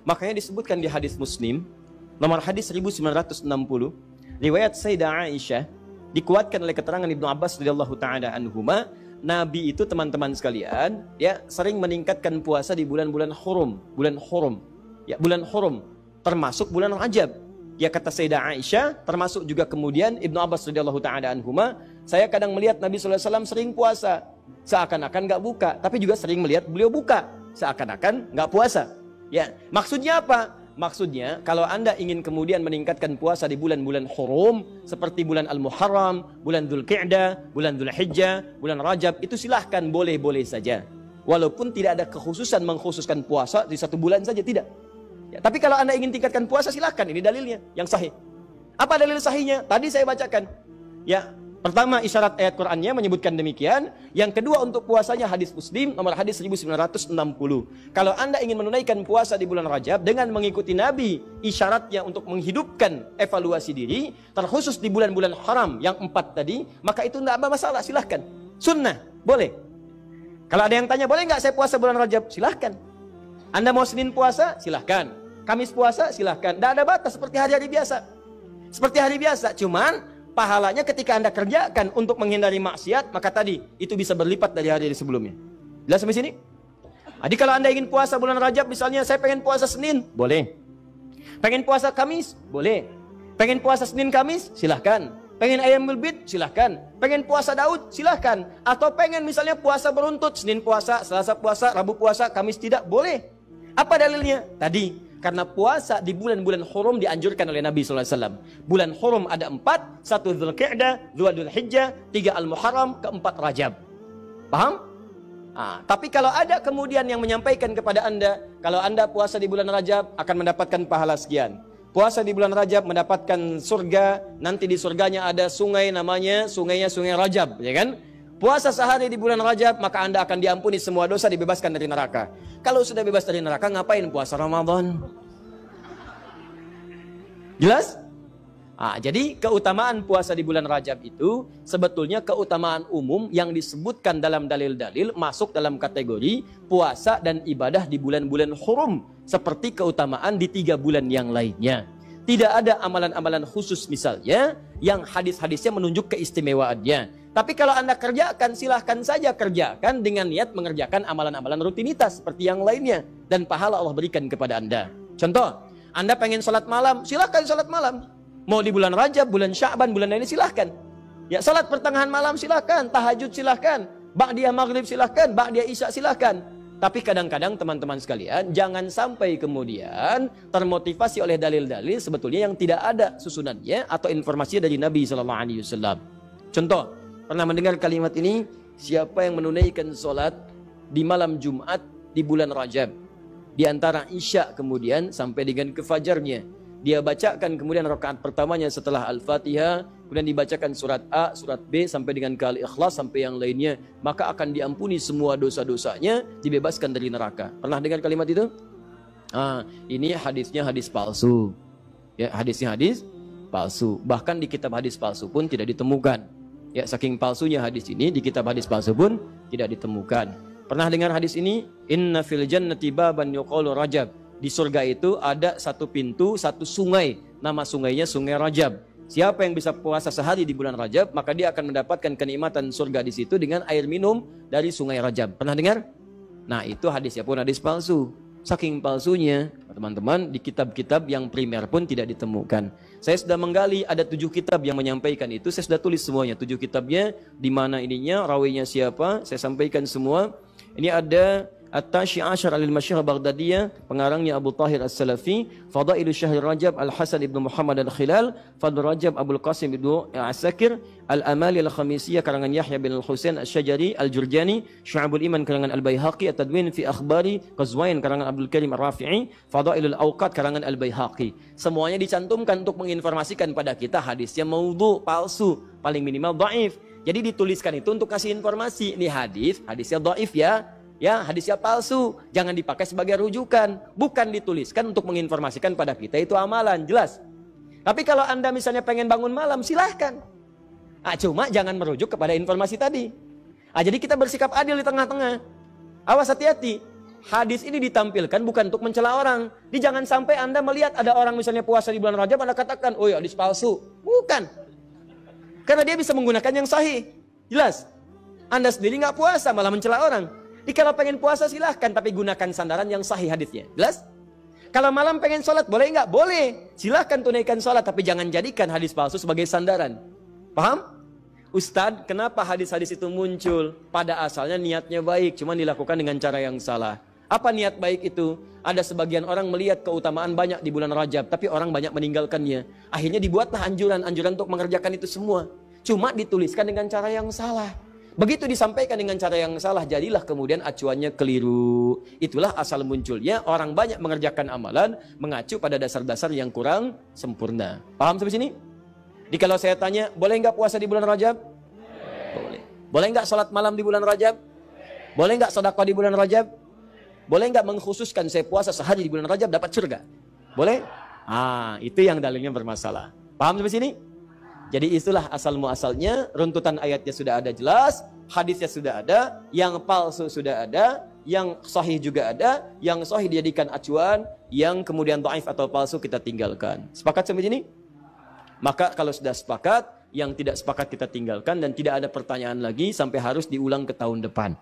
Makanya disebutkan di hadis Muslim, nomor hadis 1960, riwayat Sayyidah Aisyah, dikuatkan oleh keterangan Ibnu Abbas radhiyallahu taala anhuma, Nabi itu teman-teman sekalian, ya, sering meningkatkan puasa di bulan-bulan hurum, bulan hurum, termasuk bulan Rajab. Ya, kata Sayyidah Aisyah, termasuk juga kemudian Ibnu Abbas radhiyallahu taala anhuma, saya kadang melihat Nabi sallallahu alaihi wasallam sering puasa, seakan-akan nggak buka, tapi juga sering melihat beliau buka, seakan-akan nggak puasa. Ya, maksudnya apa? Maksudnya, kalau Anda ingin kemudian meningkatkan puasa di bulan-bulan hurum, seperti bulan Al-Muharram, bulan Dzulqa'dah, bulan Dzulhijjah, bulan Rajab, itu silahkan, boleh-boleh saja. Walaupun tidak ada kekhususan mengkhususkan puasa di satu bulan saja, tidak. Ya, tapi kalau Anda ingin tingkatkan puasa, silahkan, ini dalilnya, yang sahih. Apa dalil sahihnya? Tadi saya bacakan. Ya, pertama, isyarat ayat Qur'annya menyebutkan demikian. Yang kedua, untuk puasanya hadis Muslim nomor hadis 1960. Kalau Anda ingin menunaikan puasa di bulan Rajab dengan mengikuti Nabi, isyaratnya untuk menghidupkan evaluasi diri, terkhusus di bulan-bulan haram yang 4 tadi, maka itu tidak ada masalah, silahkan. Sunnah, boleh. Kalau ada yang tanya, boleh nggak saya puasa bulan Rajab? Silahkan. Anda mau Senin puasa? Silahkan. Kamis puasa? Silahkan. Tidak ada batas, seperti hari-hari biasa. Seperti hari biasa, cuman pahalanya ketika Anda kerjakan untuk menghindari maksiat, maka tadi itu bisa berlipat dari hari sebelumnya. Jelas sampai sini? Jadi kalau Anda ingin puasa bulan Rajab, misalnya saya pengen puasa Senin, boleh. Pengen puasa Kamis, boleh. Pengen puasa Senin Kamis, silahkan. Pengen Ayyamul Bid, silahkan. Pengen puasa Daud, silahkan. Atau pengen misalnya puasa beruntut, Senin puasa, Selasa puasa, Rabu puasa, Kamis tidak, boleh. Apa dalilnya? Tadi, karena puasa di bulan-bulan hurum dianjurkan oleh Nabi SAW. Bulan hurum ada 4, 1 Dzulqa'dah, 2 Dzulhijjah, 3 Al-Muharram, 4 Rajab. Paham? Tapi kalau ada kemudian yang menyampaikan kepada Anda, kalau Anda puasa di bulan Rajab akan mendapatkan pahala sekian. Puasa di bulan Rajab mendapatkan surga, nanti di surganya ada sungai namanya, sungainya Sungai Rajab, ya kan? Puasa sehari di bulan Rajab, maka Anda akan diampuni semua dosa, dibebaskan dari neraka. Kalau sudah bebas dari neraka, ngapain puasa Ramadan? Jelas? Jadi keutamaan puasa di bulan Rajab itu sebetulnya keutamaan umum yang disebutkan dalam dalil-dalil masuk dalam kategori puasa dan ibadah di bulan-bulan hurum, seperti keutamaan di 3 bulan yang lainnya. Tidak ada amalan-amalan khusus misalnya yang hadis-hadisnya menunjuk keistimewaannya. Tapi kalau Anda kerjakan, silahkan saja kerjakan dengan niat mengerjakan amalan-amalan rutinitas seperti yang lainnya. Dan pahala Allah berikan kepada Anda. Contoh, Anda pengen sholat malam, silahkan sholat malam. Mau di bulan Rajab, bulan Sya'ban, bulan lainnya silahkan. Ya, sholat pertengahan malam silahkan, tahajud silahkan, ba'diyah maghrib silahkan, ba'diyah isya silahkan. Tapi kadang-kadang teman-teman sekalian, jangan sampai kemudian termotivasi oleh dalil-dalil sebetulnya yang tidak ada susunannya atau informasi dari Nabi SAW. Contoh, pernah mendengar kalimat ini? Siapa yang menunaikan sholat di malam Jumat di bulan Rajab, di antara isya kemudian sampai dengan kefajarnya, dia bacakan kemudian rakaat pertamanya setelah Al-Fatihah, kemudian dibacakan surat A, surat B sampai dengan Al-Ikhlas sampai yang lainnya, maka akan diampuni semua dosa-dosanya, dibebaskan dari neraka. Pernah dengar kalimat itu? Ini hadisnya hadis palsu. Ya, hadisnya hadis palsu. Bahkan di kitab hadis palsu pun tidak ditemukan. Ya, saking palsunya hadis ini, di kitab hadis palsu pun tidak ditemukan. Pernah dengar hadis ini? Inna fil jannati baban yuqalu Rajab. Di surga itu ada satu pintu, satu sungai. Nama sungainya Sungai Rajab. Siapa yang bisa puasa sehari di bulan Rajab, maka dia akan mendapatkan kenikmatan surga di situ dengan air minum dari Sungai Rajab. Pernah dengar? Nah, itu hadisnya pun hadis palsu. Saking palsunya, teman-teman, di kitab-kitab yang primer pun tidak ditemukan. Saya sudah menggali, ada 7 kitab yang menyampaikan itu. Saya sudah tulis semuanya, 7 kitabnya, di mana ininya, rawinya siapa, saya sampaikan semua. Ini ada At-Tashi Ashar Al-Masyhur Baghdadiyah, pengarangnya Abu Tahir As-Salafi, Fadailu Syahr Rajab Al-Hasan Ibn Muhammad Al-Khilal, Fadl Rajab Abul Qasim Ibn Asakir, Al-Amali Al-Khamisiyah karangan Yahya bin Al-Husain Al-Syajari, Al-Jurjani, Syu'abul Iman karangan Al-Baihaqi, At-Tadwin fi Akhbari Qazwain karangan Abdul Karim Ar-Rafi'i, Fadailul Awqat karangan Al-Baihaqi. Semuanya dicantumkan untuk menginformasikan pada kita hadisnya maudhu, palsu, paling minimal dhaif. Jadi dituliskan itu untuk kasih informasi, ini hadisnya dhaif ya. Ya, hadisnya palsu, jangan dipakai sebagai rujukan. Bukan dituliskan untuk menginformasikan pada kita itu amalan, jelas. Tapi kalau Anda misalnya pengen bangun malam, silahkan. Cuma jangan merujuk kepada informasi tadi. Jadi kita bersikap adil di tengah-tengah. Awas, hati-hati. hadis ini ditampilkan bukan untuk mencela orang. Jangan sampai Anda melihat ada orang misalnya puasa di bulan Rajab, Anda katakan, oh ya hadis palsu. Bukan. Karena dia bisa menggunakan yang sahih. Jelas. Anda sendiri nggak puasa, malah mencela orang. Kalau pengen puasa silahkan, tapi gunakan sandaran yang sahih hadisnya. Jelas? Kalau malam pengen sholat, boleh nggak? Boleh. Silahkan tunaikan sholat, tapi jangan jadikan hadis palsu sebagai sandaran. Paham? Ustadz, kenapa hadis-hadis itu muncul? Pada asalnya niatnya baik, cuma dilakukan dengan cara yang salah. Apa niat baik itu? Ada sebagian orang melihat keutamaan banyak di bulan Rajab, tapi orang banyak meninggalkannya. Akhirnya dibuatlah anjuran-anjuran untuk mengerjakan itu semua. Cuma dituliskan dengan cara yang salah. Begitu disampaikan dengan cara yang salah, jadilah kemudian acuannya keliru. Itulah asal munculnya orang banyak mengerjakan amalan mengacu pada dasar-dasar yang kurang sempurna. Paham sampai sini? Jadi kalau saya tanya, boleh nggak puasa di bulan Rajab? Boleh. Boleh nggak sholat malam di bulan Rajab? Boleh nggak sedekah di bulan Rajab? Boleh nggak mengkhususkan saya puasa sehari di bulan Rajab dapat surga? Boleh? Itu yang dalilnya bermasalah. Paham sampai sini? Jadi itulah asal muasalnya, runtutan ayatnya sudah ada jelas, hadisnya sudah ada, yang palsu sudah ada, yang sahih juga ada, yang sahih dijadikan acuan, yang kemudian dhaif atau palsu kita tinggalkan. Sepakat sampai sini? Maka kalau sudah sepakat, yang tidak sepakat kita tinggalkan dan tidak ada pertanyaan lagi sampai harus diulang ke tahun depan.